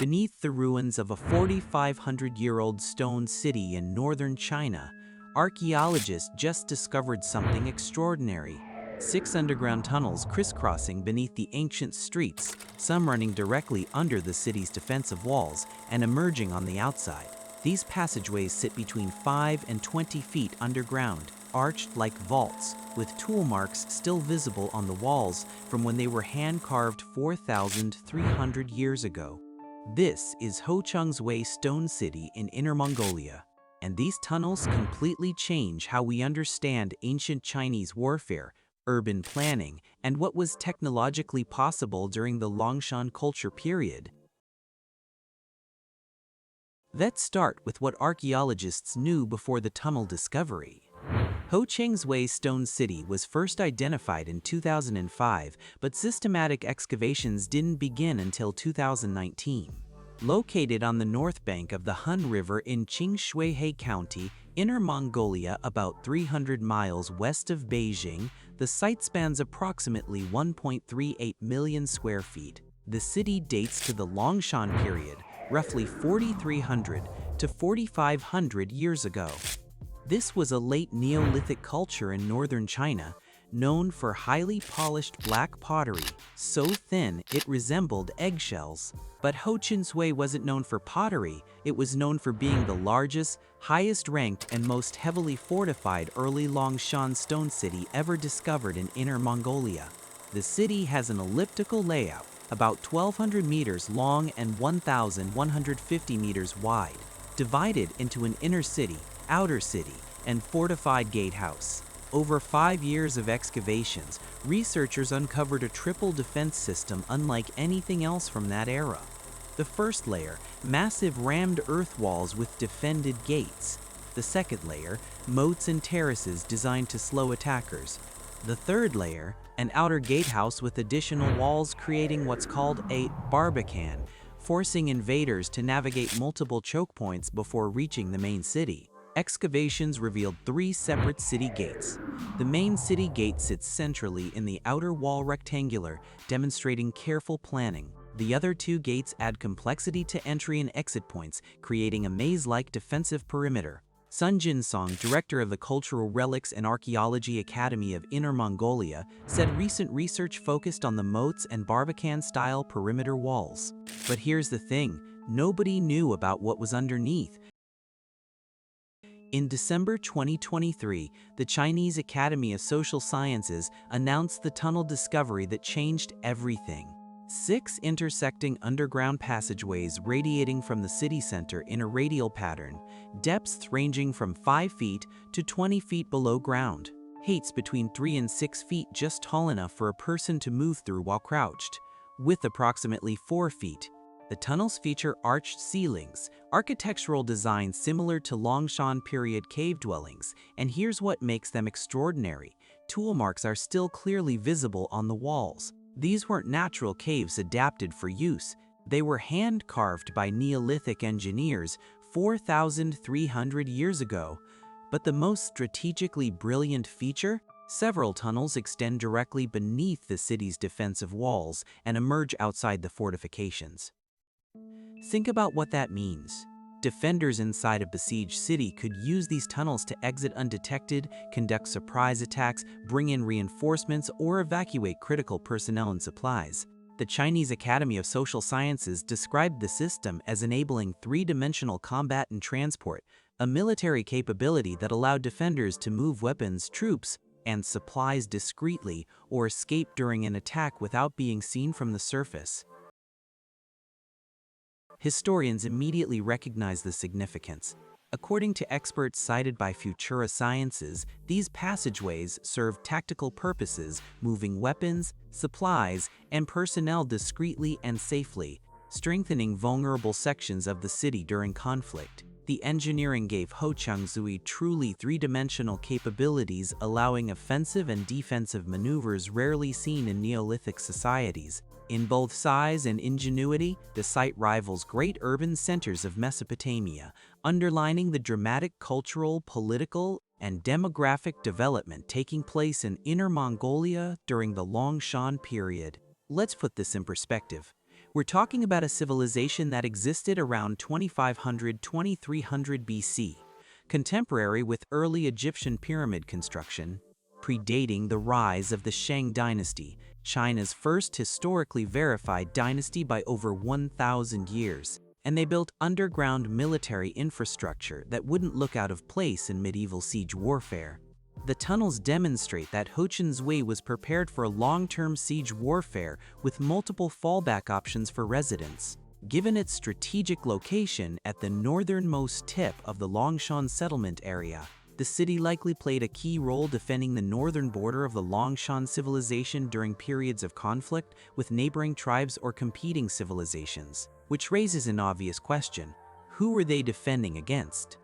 Beneath the ruins of a 4,500-year-old stone city in northern China, archaeologists just discovered something extraordinary. 6 underground tunnels crisscrossing beneath the ancient streets, some running directly under the city's defensive walls and emerging on the outside. These passageways sit between 5 and 20 feet underground, arched like vaults, with tool marks still visible on the walls from when they were hand-carved 4,300 years ago. This is Houchengzui Stone City in Inner Mongolia, and these tunnels completely change how we understand ancient Chinese warfare, urban planning, and what was technologically possible during the Longshan culture period. Let's start with what archaeologists knew before the tunnel discovery. Houchengzui Stone City was first identified in 2005, but systematic excavations didn't begin until 2019. Located on the north bank of the Hun River in Houchengzui County, Inner Mongolia, about 300 miles west of Beijing, the site spans approximately 1.38 million square feet. The city dates to the Longshan period, roughly 4,300 to 4,500 years ago. This was a late Neolithic culture in northern China, known for highly polished black pottery, so thin it resembled eggshells. But Houchengzui wasn't known for pottery, it was known for being the largest, highest-ranked, and most heavily fortified early Longshan stone city ever discovered in Inner Mongolia. The city has an elliptical layout, about 1,200 meters long and 1,150 meters wide, divided into an inner city, outer city, and fortified gatehouse. Over 5 years of excavations, researchers uncovered a triple defense system unlike anything else from that era. The first layer, massive rammed earth walls with defended gates. The second layer, moats and terraces designed to slow attackers. The third layer, an outer gatehouse with additional walls creating what's called a barbican, forcing invaders to navigate multiple choke points before reaching the main city. Excavations revealed 3 separate city gates. The main city gate sits centrally in the outer wall rectangular, demonstrating careful planning. The other 2 gates add complexity to entry and exit points, creating a maze-like defensive perimeter. Sun Jinsong, director of the Cultural Relics and Archaeology Academy of Inner Mongolia, said recent research focused on the moats and barbican-style perimeter walls. But here's the thing, nobody knew about what was underneath. In December 2023, the Chinese Academy of Social Sciences announced the tunnel discovery that changed everything. 6 intersecting underground passageways radiating from the city center in a radial pattern, depths ranging from 5 feet to 20 feet below ground. Heights between 3 and 6 feet just tall enough for a person to move through while crouched. Width approximately 4 feet. The tunnels feature arched ceilings, architectural design similar to Longshan period cave dwellings, and here's what makes them extraordinary. Tool marks are still clearly visible on the walls. These weren't natural caves adapted for use. They were hand-carved by Neolithic engineers 4,300 years ago. But the most strategically brilliant feature? Several tunnels extend directly beneath the city's defensive walls and emerge outside the fortifications. Think about what that means. Defenders inside a besieged city could use these tunnels to exit undetected, conduct surprise attacks, bring in reinforcements, or evacuate critical personnel and supplies. The Chinese Academy of Social Sciences described the system as enabling 3-dimensional combat and transport, a military capability that allowed defenders to move weapons, troops, and supplies discreetly or escape during an attack without being seen from the surface. Historians immediately recognize the significance. According to experts cited by Futura Sciences, these passageways serve tactical purposes, moving weapons, supplies, and personnel discreetly and safely, strengthening vulnerable sections of the city during conflict. The engineering gave Houchengzui truly 3-dimensional capabilities, allowing offensive and defensive maneuvers rarely seen in Neolithic societies. In both size and ingenuity, the site rivals great urban centers of Mesopotamia, underlining the dramatic cultural, political, and demographic development taking place in Inner Mongolia during the Longshan period. Let's put this in perspective. We're talking about a civilization that existed around 2500–2300 BC, contemporary with early Egyptian pyramid construction, predating the rise of the Shang dynasty, China's first historically verified dynasty by over 1,000 years, and they built underground military infrastructure that wouldn't look out of place in medieval siege warfare. The tunnels demonstrate that Houchengzui was prepared for long-term siege warfare with multiple fallback options for residents. Given its strategic location at the northernmost tip of the Longshan settlement area, the city likely played a key role defending the northern border of the Longshan civilization during periods of conflict with neighboring tribes or competing civilizations, which raises an obvious question: who were they defending against?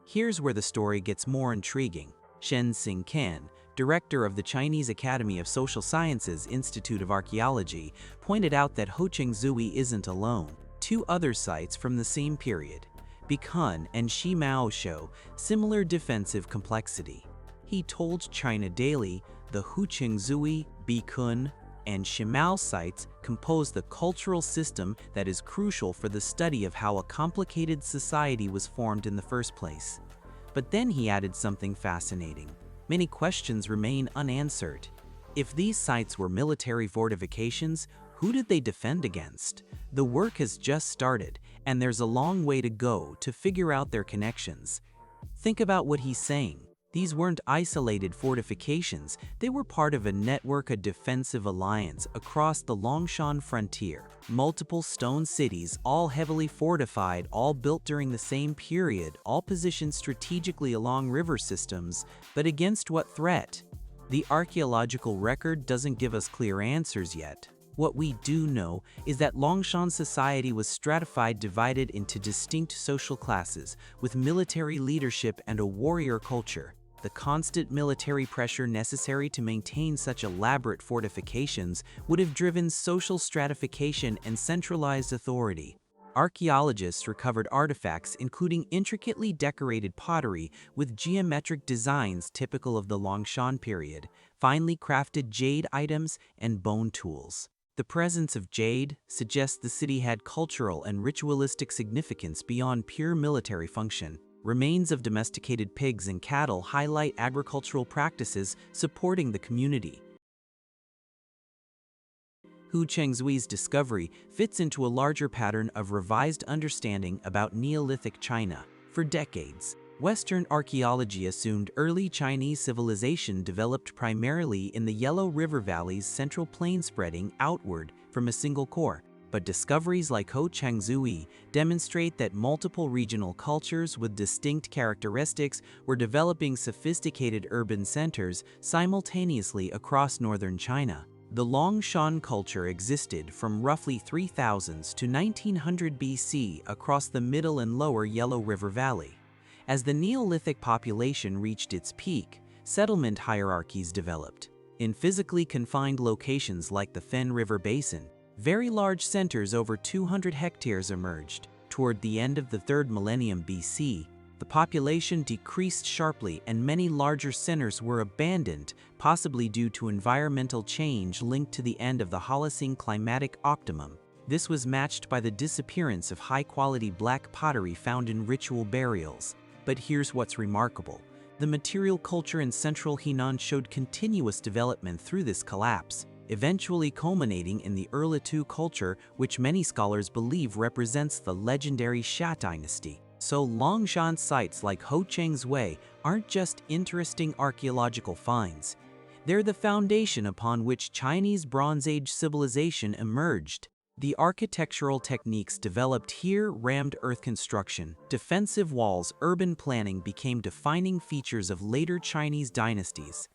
Here's where the story gets more intriguing. Shen Xingcan, director of the Chinese Academy of Social Sciences Institute of Archaeology, pointed out that Houchengzui isn't alone. Two other sites from the same period, Bikun and Shimao, show similar defensive complexity. He told China Daily the Houchengzui, Bikun, and Shimao sites compose the cultural system that is crucial for the study of how a complicated society was formed in the first place. But then he added something fascinating. Many questions remain unanswered. If these sites were military fortifications, who did they defend against? The work has just started, and there's a long way to go to figure out their connections. Think about what he's saying. These weren't isolated fortifications, they were part of a network, a defensive alliance across the Longshan frontier. Multiple stone cities, all heavily fortified, all built during the same period, all positioned strategically along river systems, but against what threat? The archaeological record doesn't give us clear answers yet. What we do know is that Longshan society was stratified, divided into distinct social classes, with military leadership and a warrior culture. The constant military pressure necessary to maintain such elaborate fortifications would have driven social stratification and centralized authority. Archaeologists recovered artifacts including intricately decorated pottery with geometric designs typical of the Longshan period, finely crafted jade items, and bone tools. The presence of jade suggests the city had cultural and ritualistic significance beyond pure military function. Remains of domesticated pigs and cattle highlight agricultural practices supporting the community. Houchengzui's discovery fits into a larger pattern of revised understanding about Neolithic China. For decades, Western archaeology assumed early Chinese civilization developed primarily in the Yellow River Valley's central plain, spreading outward from a single core. But discoveries like Houchengzui demonstrate that multiple regional cultures with distinct characteristics were developing sophisticated urban centers simultaneously across northern China. The Longshan culture existed from roughly 3000 to 1900 BC across the middle and lower Yellow River Valley. As the Neolithic population reached its peak, settlement hierarchies developed. In physically confined locations like the Fen River Basin, very large centers over 200 hectares emerged. Toward the end of the 3rd millennium BC, the population decreased sharply and many larger centers were abandoned, possibly due to environmental change linked to the end of the Holocene climatic optimum. This was matched by the disappearance of high-quality black pottery found in ritual burials. But here's what's remarkable. The material culture in central Henan showed continuous development through this collapse, eventually culminating in the Erlitou culture, which many scholars believe represents the legendary Xia dynasty. So Longshan sites like Houchengzui aren't just interesting archaeological finds. They're the foundation upon which Chinese Bronze Age civilization emerged. The architectural techniques developed here, rammed earth construction, defensive walls, urban planning became defining features of later Chinese dynasties.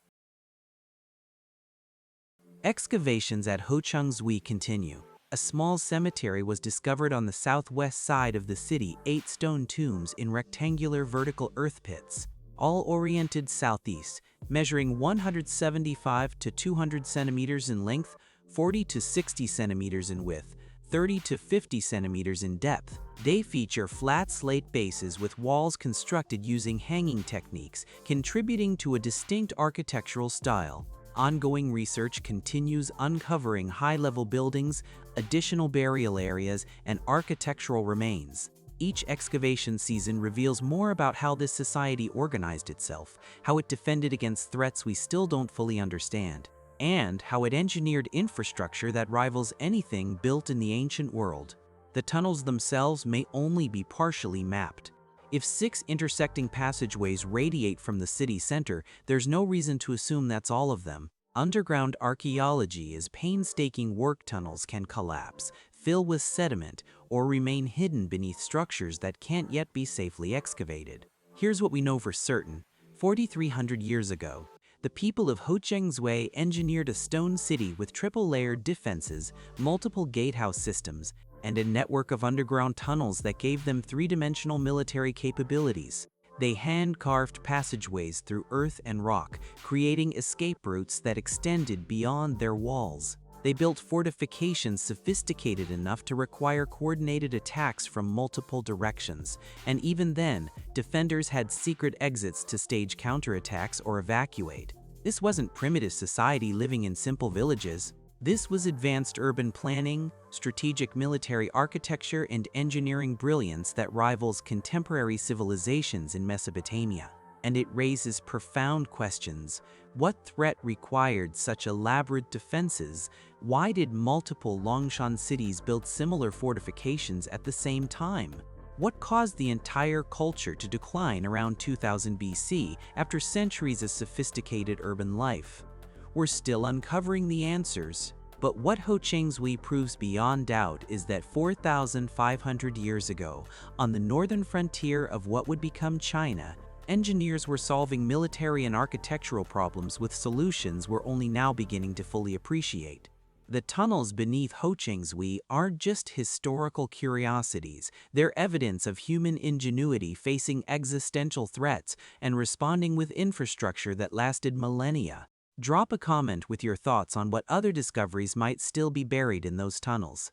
Excavations at Houchengzui continue. A small cemetery was discovered on the southwest side of the city, 8 stone tombs in rectangular vertical earth pits, all oriented southeast, measuring 175 to 200 centimeters in length, 40 to 60 centimeters in width, 30 to 50 centimeters in depth. They feature flat slate bases with walls constructed using hanging techniques, contributing to a distinct architectural style. ongoing research continues uncovering high-level buildings, additional burial areas, and architectural remains. Each excavation season reveals more about how this society organized itself, how it defended against threats we still don't fully understand, and how it engineered infrastructure that rivals anything built in the ancient world. The tunnels themselves may only be partially mapped. If 6 intersecting passageways radiate from the city center, there's no reason to assume that's all of them. Underground archaeology is painstaking. Work tunnels can collapse, fill with sediment, or remain hidden beneath structures that can't yet be safely excavated. Here's what we know for certain. 4,300 years ago, the people of Houchengzui engineered a stone city with triple-layered defenses, multiple gatehouse systems, and a network of underground tunnels that gave them three-dimensional military capabilities. They hand-carved passageways through earth and rock, creating escape routes that extended beyond their walls. They built fortifications sophisticated enough to require coordinated attacks from multiple directions, and even then, defenders had secret exits to stage counterattacks or evacuate. This wasn't primitive society living in simple villages. This was advanced urban planning, strategic military architecture, and engineering brilliance that rivals contemporary civilizations in Mesopotamia. And it raises profound questions. What threat required such elaborate defenses? Why did multiple Longshan cities build similar fortifications at the same time? What caused the entire culture to decline around 2000 BC after centuries of sophisticated urban life? We're still uncovering the answers. But what Houchengzui proves beyond doubt is that 4,500 years ago, on the northern frontier of what would become China, engineers were solving military and architectural problems with solutions we're only now beginning to fully appreciate. The tunnels beneath Houchengzui aren't just historical curiosities, they're evidence of human ingenuity facing existential threats and responding with infrastructure that lasted millennia. Drop a comment with your thoughts on what other discoveries might still be buried in those tunnels.